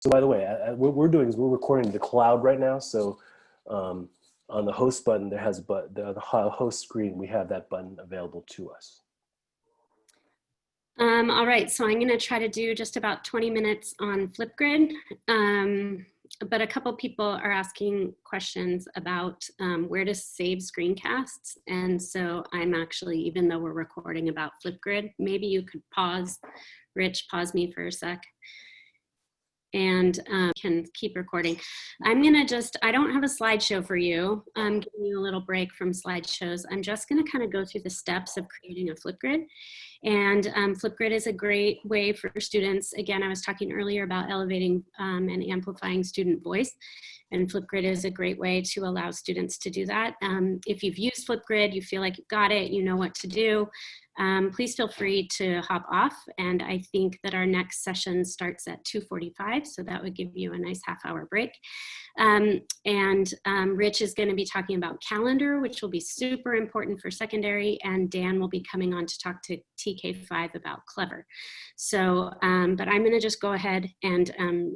So by the way, what we're doing is we're recording the cloud right now. So on the host button, there has the host screen, we have that button available to us. All right, so I'm going to try to do just about 20 minutes on Flipgrid, but a couple people are asking questions about where to save screencasts, and so I'm actually, even though we're recording about Flipgrid, maybe you could pause, Rich, pause me for a sec, and can keep recording. I'm gonna just, I don't have a slideshow for you. I'm giving you a little break from slideshows. I'm just gonna kind of go through the steps of creating a Flipgrid. And Flipgrid is a great way for students. Again, I was talking earlier about elevating and amplifying student voice. And Flipgrid is a great way to allow students to do that. If you've used Flipgrid, you feel like you've got it, you know what to do, please feel free to hop off. And I think that our next session starts at 2:45, so that would give you a nice half-hour break. Rich is going to be talking about calendar, which will be super important for secondary, and Dan will be coming on to talk to TK5 about Clever. So, but I'm going to just go ahead and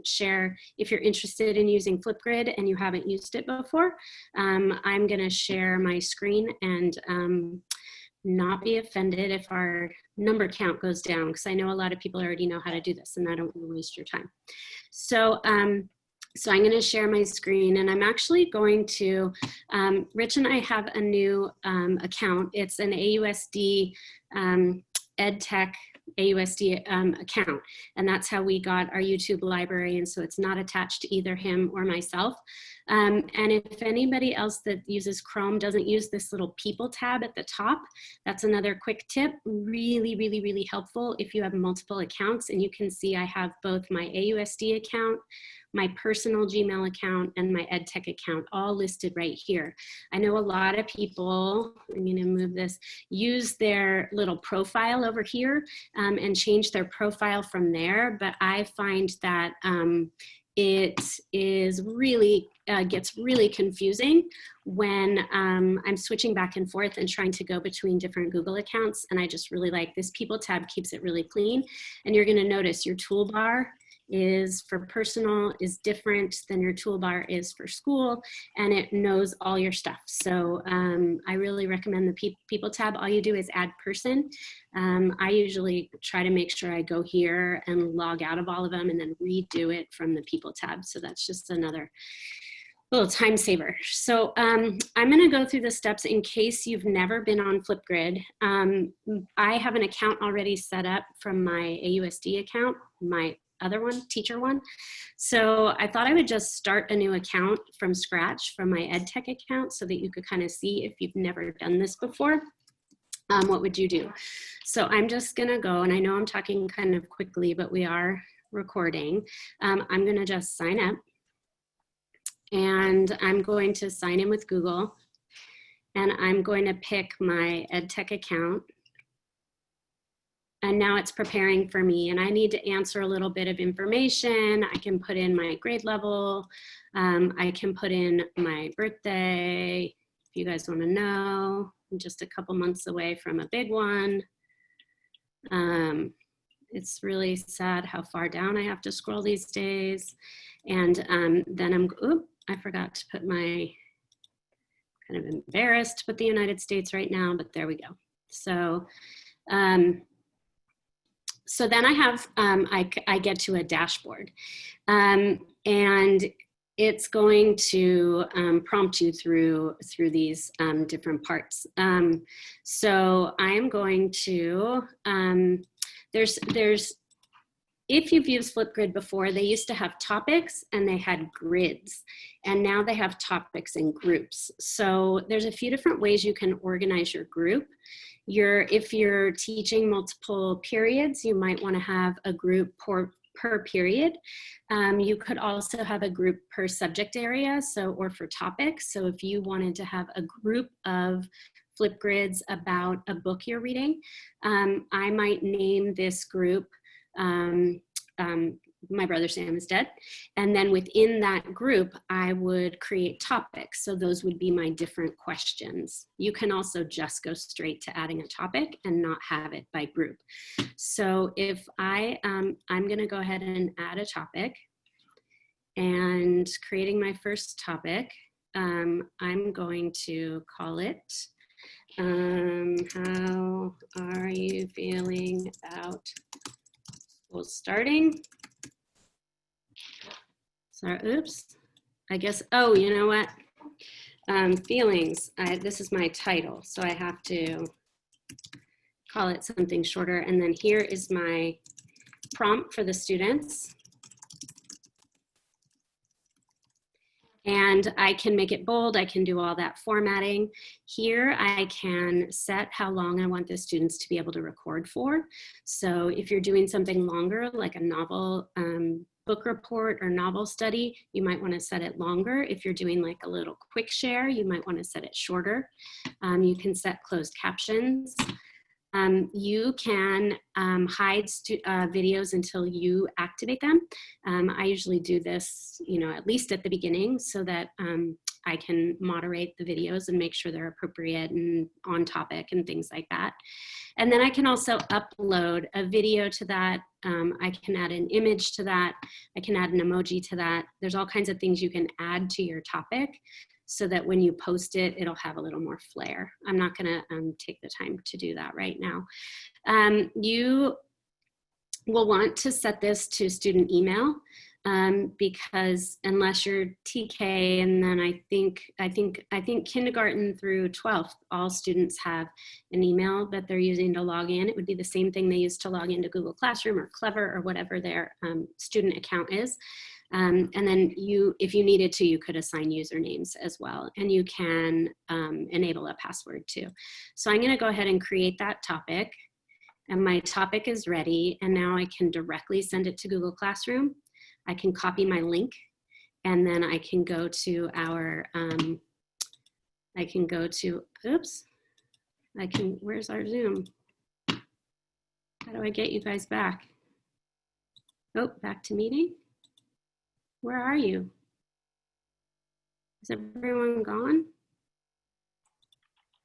share, if you're interested in using Flipgrid and you haven't used it before, I'm going to share my screen and not be offended if our number count goes down, because I know a lot of people already know how to do this and I don't want to waste your time. So, so I'm going to share my screen, and I'm actually going to, Rich and I have a new account. It's an AUSD EdTech AUSD account, and that's how we got our YouTube library, and so it's not attached to either him or myself. And if anybody else that uses Chrome doesn't use this little people tab at the top, that's another quick tip. Really, really, really helpful if you have multiple accounts, and you can see I have both my AUSD account, my personal Gmail account, and my EdTech account all listed right here. I know a lot of people, I'm gonna move this, use their little profile over here and change their profile from there, but I find that it is really, gets really confusing when I'm switching back and forth and trying to go between different Google accounts, and I just really like this people tab, keeps it really clean. And you're gonna notice your toolbar is for personal is different than your toolbar is for school, and it knows all your stuff. So I really recommend the people tab. All you do is add person. I usually try to make sure I go here and log out of all of them and then redo it from the people tab. So that's just another little time saver. So I'm going to go through the steps in case you've never been on Flipgrid. I have an account already set up from my AUSD account, my other one, teacher one. So I thought I would just start a new account from scratch from my EdTech account so that you could kind of see, if you've never done this before, what would you do? So I'm just gonna go, and I know I'm talking kind of quickly, but we are recording. I'm gonna just sign up, and I'm going to sign in with Google, and I'm going to pick my EdTech account. And now it's preparing for me, and I need to answer a little bit of information. I can put in my grade level. I can put in my birthday, if you guys want to know. I'm just a couple months away from a big one. It's really sad how far down I have to scroll these days. And then I forgot to put my, kind of embarrassed to put the United States right now, but there we go. So, so then I have, I get to a dashboard, and it's going to prompt you through these different parts. So I am going to, if you've used Flipgrid before, they used to have topics and they had grids, and now they have topics and groups. So there's a few different ways you can organize your group. If you're teaching multiple periods, you might want to have a group per period. You could also have a group per subject area, or for topics. So if you wanted to have a group of Flipgrids about a book you're reading, I might name this group My Brother Sam is Dead. And then within that group, I would create topics. So those would be my different questions. You can also just go straight to adding a topic and not have it by group. So if I'm going to go ahead and add a topic. and creating my first topic. I'm going to call it, how are you feeling about school starting? Sorry, oops. I guess, oh, you know what? Feelings, this is my title, so I have to call it something shorter. And then here is my prompt for the students. And I can make it bold, I can do all that formatting. Here I can set how long I want the students to be able to record for. So if you're doing something longer, like a novel book report or novel study, you might want to set it longer. If you're doing like a little quick share, you might want to set it shorter. You can set closed captions. You can hide videos until you activate them. I usually do this, at least at the beginning, so that I can moderate the videos and make sure they're appropriate and on topic and things like that. And then I can also upload a video to that. I can add an image to that. I can add an emoji to that. There's all kinds of things you can add to your topic, so that when you post it, it'll have a little more flair. I'm not gonna take the time to do that right now. You will want to set this to student email, because unless you're TK, and then I think kindergarten through 12th, all students have an email that they're using to log in. It would be the same thing they use to log into Google Classroom or Clever or whatever their student account is. And then if you needed to, you could assign usernames as well, and you can enable a password too. So I'm gonna go ahead and create that topic, and my topic is ready, and now I can directly send it to Google Classroom. I can copy my link, and then I can go to our, where's our Zoom? How do I get you guys back? Oh, back to meeting. Where are you? Is everyone gone?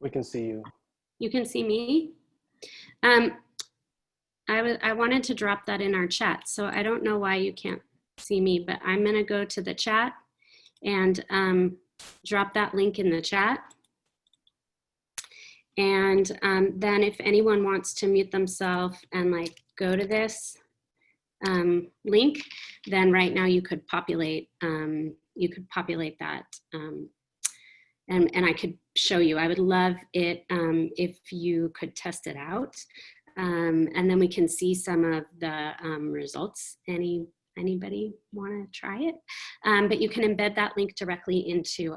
We can see you. You can see me? I wanted to drop that in our chat, so I don't know why you can't see me, but I'm gonna go to the chat and drop that link in the chat. And then if anyone wants to mute themselves and like go to this link, then right now you could populate that, and I could show you. I would love it if you could test it out, and then we can see some of the results. Anybody want to try it? But you can embed that link directly into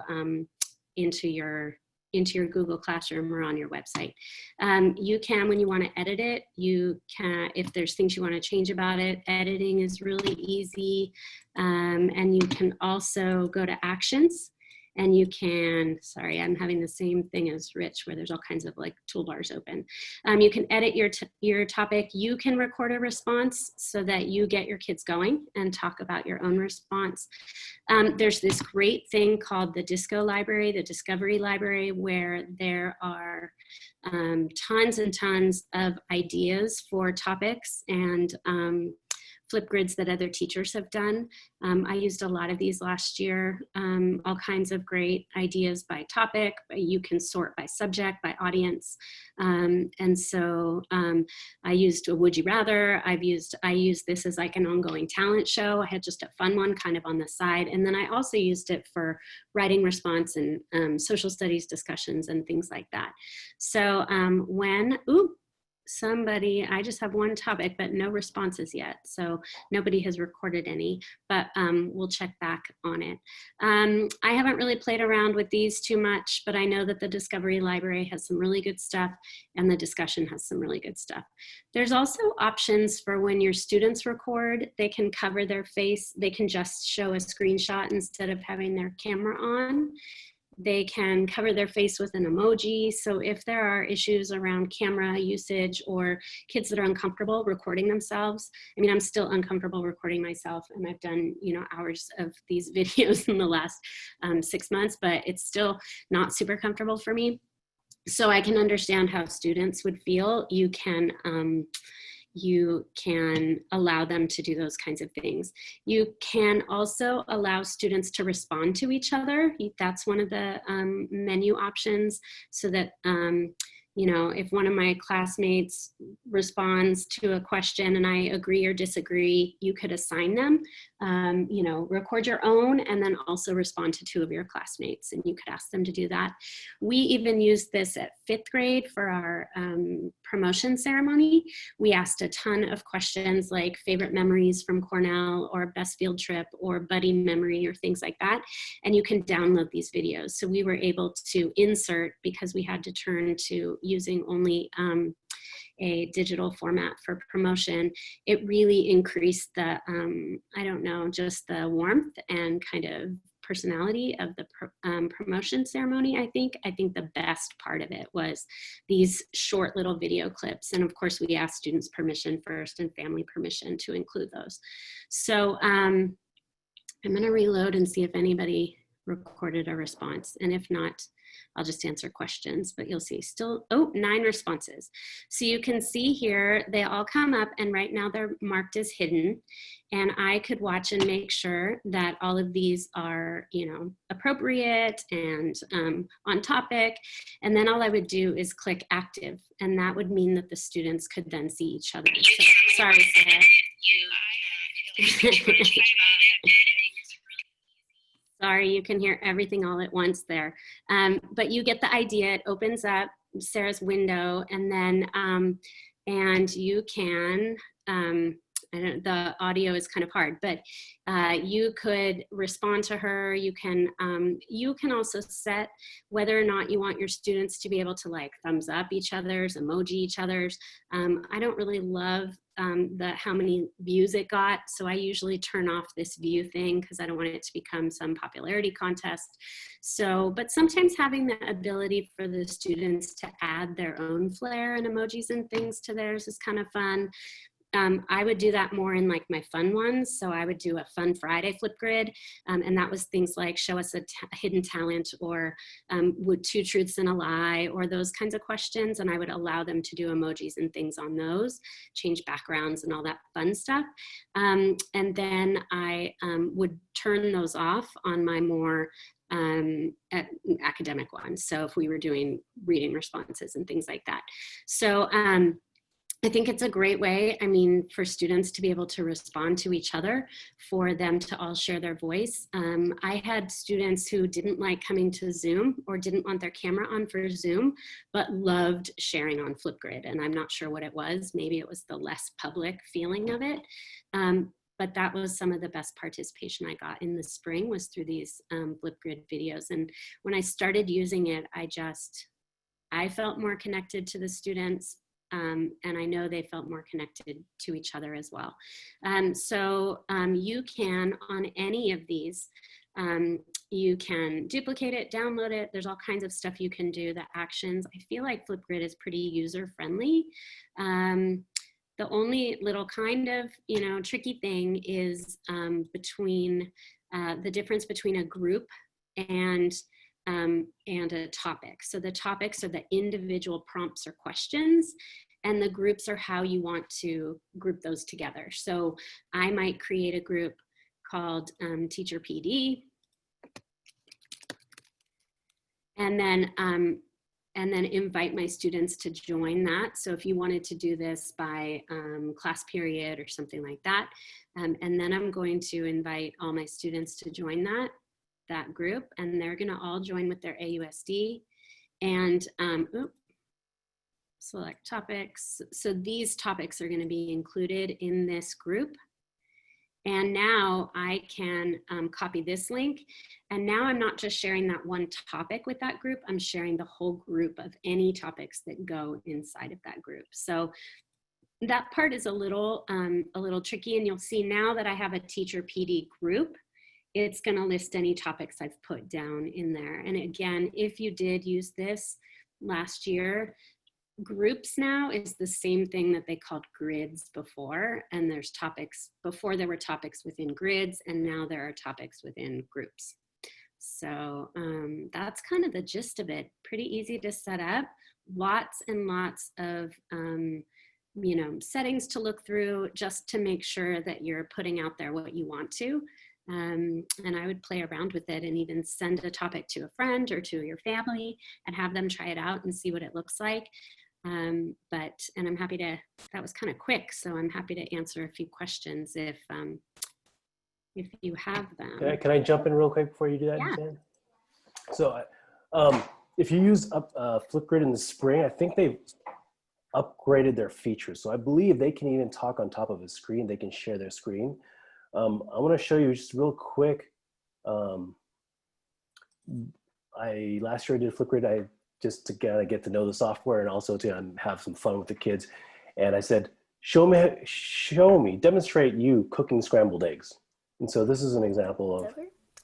your Google Classroom or on your website. You can, when you want to edit it, you can, if there's things you want to change about it, editing is really easy. And you can also go to Actions, and you can, sorry, I'm having the same thing as Rich, where there's all kinds of like toolbars open. You can edit your topic. You can record a response so that you get your kids going and talk about your own response. There's this great thing called the Disco Library, the Discovery Library, where there are tons and tons of ideas for topics and Flipgrids that other teachers have done. I used a lot of these last year, all kinds of great ideas by topic. You can sort by subject, by audience. And so I used a Would You Rather. I used this as like an ongoing talent show. I had just a fun one kind of on the side. And then I also used it for writing response and social studies discussions and things like that. So I just have one topic, but no responses yet. So nobody has recorded any, but we'll check back on it. I haven't really played around with these too much, but I know that the Discovery Library has some really good stuff, and the discussion has some really good stuff. There's also options for when your students record. They can cover their face. They can just show a screenshot instead of having their camera on. They can cover their face with an emoji. So if there are issues around camera usage or kids that are uncomfortable recording themselves, I mean, I'm still uncomfortable recording myself, and I've done, hours of these videos in the last 6 months, but it's still not super comfortable for me. So I can understand how students would feel. You can you can allow them to do those kinds of things. You can also allow students to respond to each other. That's one of the menu options, so that you know, if one of my classmates responds to a question and I agree or disagree, you could assign them, you know, record your own and then also respond to 2 of your classmates, and you could ask them to do that. We even used this at 5th grade for our promotion ceremony. We asked a ton of questions like favorite memories from Cornell, or best field trip, or buddy memory, or things like that. And you can download these videos. So we were able to insert, because we had to turn to using only a digital format for promotion, it really increased the, I don't know, just the warmth and kind of personality of the promotion ceremony. I think the best part of it was these short little video clips. And of course, we asked students permission first and family permission to include those. So I'm going to reload and see if anybody recorded a response. And if not, I'll just answer questions, but you'll see still, 9 responses. So you can see here, they all come up, and right now they're marked as hidden. And I could watch and make sure that all of these are, you know, appropriate and on topic. And then all I would do is click active, and that would mean that the students could then see each other. So, sorry, Sarah. Sorry, you can hear everything all at once there. But you get the idea. It opens up Sarah's window, and then and you can, I don't, the audio is kind of hard, but you could respond to her. You can also set whether or not you want your students to be able to like thumbs up each other's, emoji each other's. I don't really love how many views it got, so I usually turn off this view thing because I don't want it to become some popularity contest. So, but sometimes having the ability for the students to add their own flair and emojis and things to theirs is kind of fun. I would do that more in like my fun ones. So I would do a Fun Friday Flipgrid, and that was things like show us a hidden talent, or would 2 truths and a lie, or those kinds of questions. And I would allow them to do emojis and things on those, change backgrounds and all that fun stuff. And then I would turn those off on my more academic ones. So if we were doing reading responses and things like that. So I think it's a great way, I mean, for students to be able to respond to each other, for them to all share their voice. I had students who didn't like coming to Zoom or didn't want their camera on for Zoom, but loved sharing on Flipgrid. And I'm not sure what it was. Maybe it was the less public feeling of it. But that was some of the best participation I got in the spring, was through these Flipgrid videos. And when I started using it, I felt more connected to the students. And I know they felt more connected to each other as well. So you can, on any of these, you can duplicate it, download it. There's all kinds of stuff you can do. The actions, I feel like Flipgrid is pretty user-friendly. The only little kind of, you know, tricky thing is between the difference between a group and a topic. So the topics are the individual prompts or questions, and the groups are how you want to group those together. So I might create a group called Teacher PD, and then invite my students to join that. So if you wanted to do this by class period or something like that, and then I'm going to invite all my students to join that group, and they're going to all join with their AUSD, and select topics. So these topics are going to be included in this group. And now I can copy this link. And now I'm not just sharing that one topic with that group, I'm sharing the whole group of any topics that go inside of that group. So that part is a little tricky, and you'll see now that I have a Teacher PD group, it's going to list any topics I've put down in there. And again, if you did use this last year, groups now is the same thing that they called grids before. And there's topics, before there were topics within grids, and now there are topics within groups. So that's kind of the gist of it. Pretty easy to set up. Lots and lots of settings to look through just to make sure that you're putting out there what you want to. And I would play around with it and even send a topic to a friend or to your family and have them try it out and see what it looks like. And I'm happy to, that was kind of quick, so I'm happy to answer a few questions if you have them. Can I jump in real quick before you do that, Yeah. Dan? So if you use Flipgrid in the spring, I think they've upgraded their features. So I believe they can even talk on top of a screen. They can share their screen. I want to show you just real quick. Last year I did Flipgrid, just to get to know the software and also to have some fun with the kids. And I said, show me, demonstrate you cooking scrambled eggs. And so this is an example of.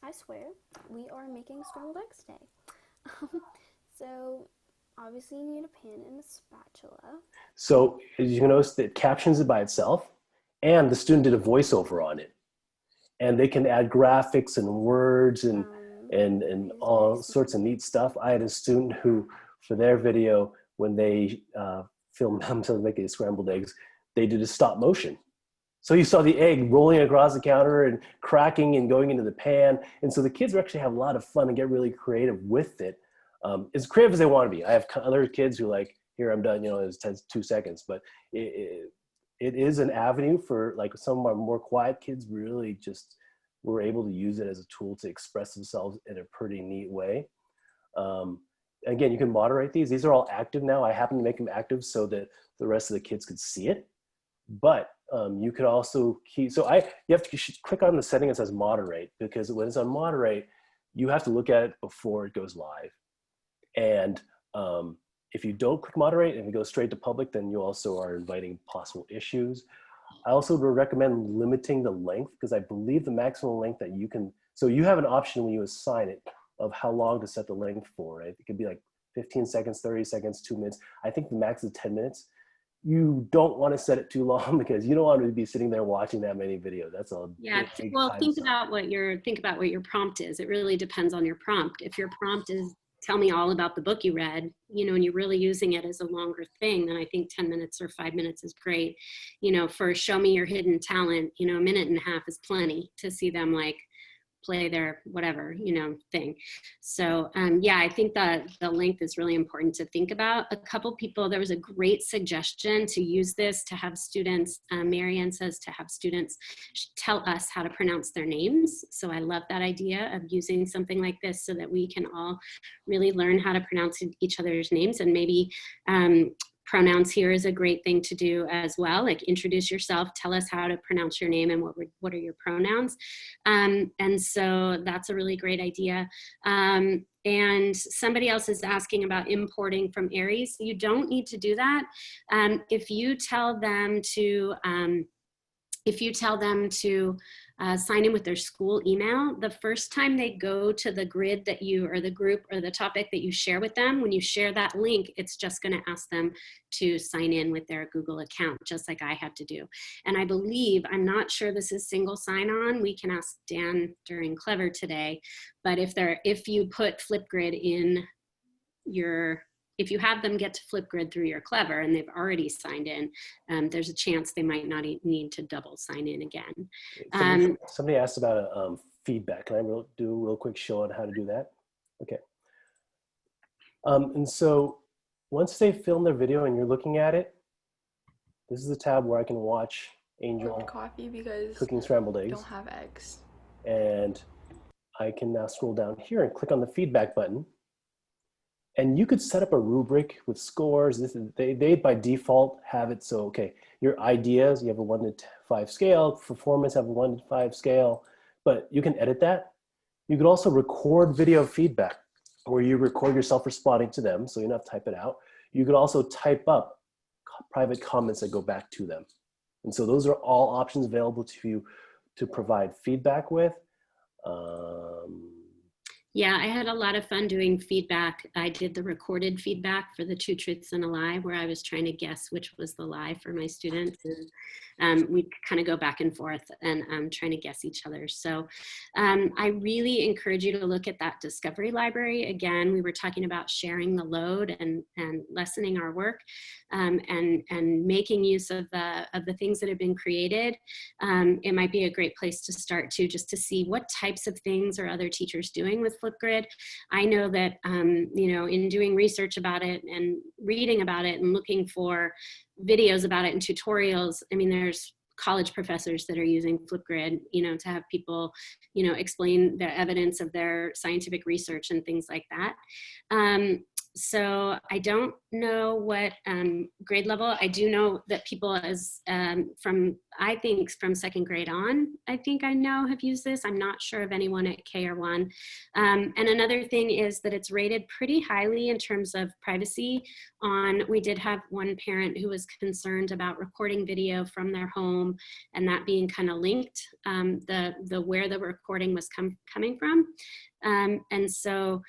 I swear, we are making scrambled eggs today. So obviously you need a pan and a spatula. So as you can notice, it captions it by itself, and the student did a voiceover on it. And they can add graphics and words and all sorts of neat stuff. I had a student who, for their video, when they filmed themselves making scrambled eggs, they did a stop motion. So you saw the egg rolling across the counter and cracking and going into the pan. And so the kids actually have a lot of fun and get really creative with it. As creative as they want to be. I have other kids who like, here, I'm done, it takes 2 seconds. But it is an avenue for like some of our more quiet kids really just were able to use it as a tool to express themselves in a pretty neat way. Again, you can moderate these. These are all active now. I happen to make them active so that the rest of the kids could see it. But you could also you have to click on the setting that says moderate, because when it's on moderate, you have to look at it before it goes live. And if you don't click moderate and you go straight to public, then you also are inviting possible issues. I also would recommend limiting the length, because I believe the maximum length that you can, so you have an option when you assign it of how long to set the length for, right? It could be like 15 seconds, 30 seconds, 2 minutes. I think the max is 10 minutes. You don't want to set it too long because you don't want to be sitting there watching that many videos. That's a big well, time think suck. about what your prompt is. It really depends on your prompt. If your prompt is tell me all about the book you read, and you're really using it as a longer thing, then I think 10 minutes or 5 minutes is great. For show me your hidden talent, a minute and a half is plenty to see them like play their whatever, thing. So I think that the length is really important to think about. A couple people, there was a great suggestion to use this to have students, Marianne says, to have students tell us how to pronounce their names. So I love that idea of using something like this so that we can all really learn how to pronounce each other's names. And maybe pronouns here is a great thing to do as well. Like introduce yourself, tell us how to pronounce your name and what are your pronouns. And so that's a really great idea. And somebody else is asking about importing from Aries. You don't need to do that. If you tell them to sign in with their school email, the first time they go to the grid that or the group or the topic that you share with them, when you share that link, it's just going to ask them to sign in with their Google account, just like I had to do. And I believe, I'm not sure this is single sign-on. We can ask Dan during Clever today, but if you put Flipgrid in if you have them get to Flipgrid through your Clever and they've already signed in, there's a chance they might not need to double sign in again. Somebody asked about feedback. Can I do a real quick show on how to do that? Okay. And so once they film their video and you're looking at it, this is the tab where I can watch Angel coffee because cooking scrambled eggs. Don't have eggs. And I can now scroll down here and click on the feedback button. And you could set up a rubric with scores. They by default have it so, okay, your ideas, you have a 1 to 5 scale, performance have a 1 to 5 scale, but you can edit that. You could also record video feedback where you record yourself responding to them, so you don't have to type it out. You could also type up private comments that go back to them. And so those are all options available to you to provide feedback with. Yeah, I had a lot of fun doing feedback. I did the recorded feedback for the 2 truths and a lie, where I was trying to guess which was the lie for my students. And we kind of go back and forth and trying to guess each other. So I really encourage you to look at that discovery library. Again, we were talking about sharing the load and lessening our work, and making use of the things that have been created. It might be a great place to start too, just to see what types of things are other teachers doing with Flipgrid. I know that, you know, in doing research about it and reading about it and looking for videos about it and tutorials, I mean, there's college professors that are using Flipgrid, you know, to have people, you know, explain the evidence of their scientific research and things like that. So I don't know what grade level. I do know that people as I think from 2nd grade on, I think I know have used this. I'm not sure of anyone at K or 1. And another thing is that it's rated pretty highly in terms of privacy. We did have one parent who was concerned about recording video from their home and that being kind of linked, the where the recording was coming from. And so,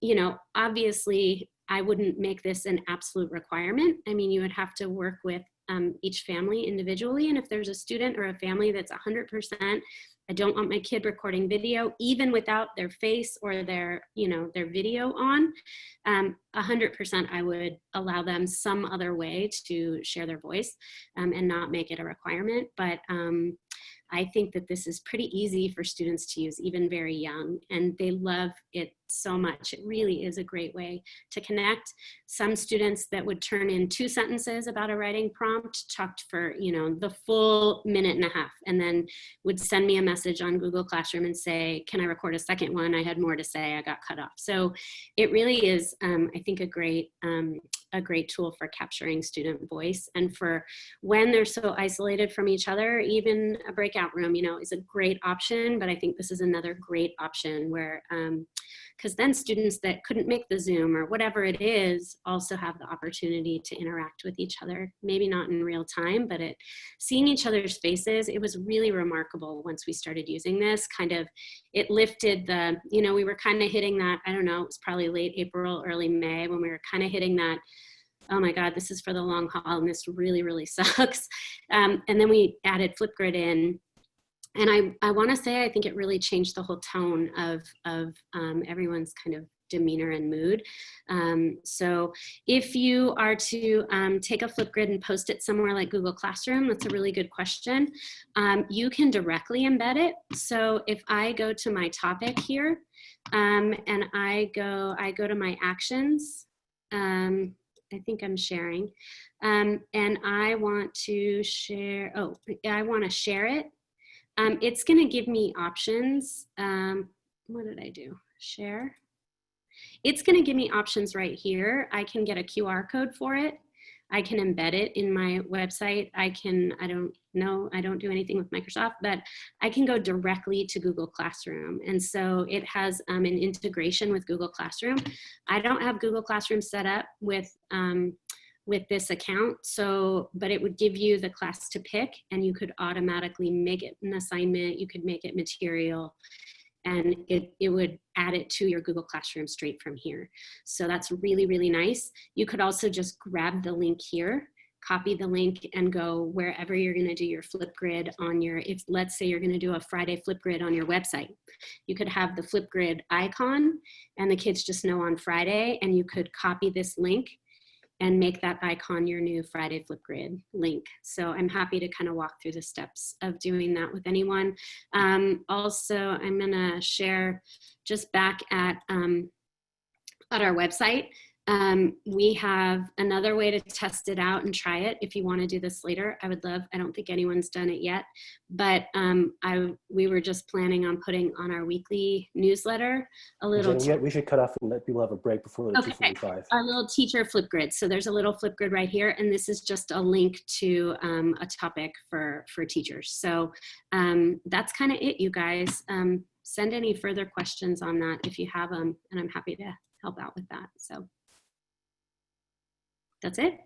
you know, obviously I wouldn't make this an absolute requirement. I mean, you would have to work with each family individually. And if there's a student or a family that's 100%, I don't want my kid recording video, even without their face or their, you know, their video on, 100% I would allow them some other way to share their voice, and not make it a requirement. But I think that this is pretty easy for students to use, even very young, and they love it so much. It really is a great way to connect. Some students that would turn in 2 sentences about a writing prompt talked for, you know, the full 1.5 minutes, and then would send me a message on Google Classroom and say, can I record a second one? I had more to say, I got cut off. So it really is, I think, a great tool for capturing student voice. And for when they're so isolated from each other, even a breakout room, you know, is a great option. But I think this is another great option where, because then students that couldn't make the Zoom or whatever it is also have the opportunity to interact with each other, maybe not in real time, but seeing each other's faces. It was really remarkable once we started using this. Kind of, it lifted the, you know, we were kind of hitting that, I don't know, it was probably late April, early May, when we were kind of hitting that, oh my God, this is for the long haul and this really, really sucks. And then we added Flipgrid in. And I want to say, I think it really changed the whole tone of everyone's kind of demeanor and mood. So if you are to take a Flipgrid and post it somewhere like Google Classroom, that's a really good question. You can directly embed it. So if I go to my topic here, and I go to my actions, I think I'm sharing, and I want to share, I want to share it. It's going to give me options. What did I do? Share. It's going to give me options right here. I can get a QR code for it. I can embed it in my website. I don't do anything with Microsoft, but I can go directly to Google Classroom. And so it has an integration with Google Classroom. I don't have Google Classroom set up with this account, but it would give you the class to pick, and you could automatically make it an assignment. You could make it material, and it would add it to your Google Classroom straight from here. So that's really, really nice. You could also just grab the link here, copy the link, and go wherever you're going to do your Flipgrid on your, if let's say you're going to do a Friday Flipgrid on your website, you could have the Flipgrid icon and the kids just know on Friday, and you could copy this link and make that icon your new Friday Flipgrid link. So I'm happy to kind of walk through the steps of doing that with anyone. Also, I'm gonna share just back at our website. We have another way to test it out and try it. If you want to do this later, I would love, I don't think anyone's done it yet, but we were just planning on putting on our weekly newsletter a little. Jen, we should cut off and let people have a break before the 2:45. Our little teacher Flipgrid. So there's a little Flipgrid right here, and this is just a link to a topic for teachers. So that's kind of it, you guys. Send any further questions on that if you have them, and I'm happy to help out with that. So that's it.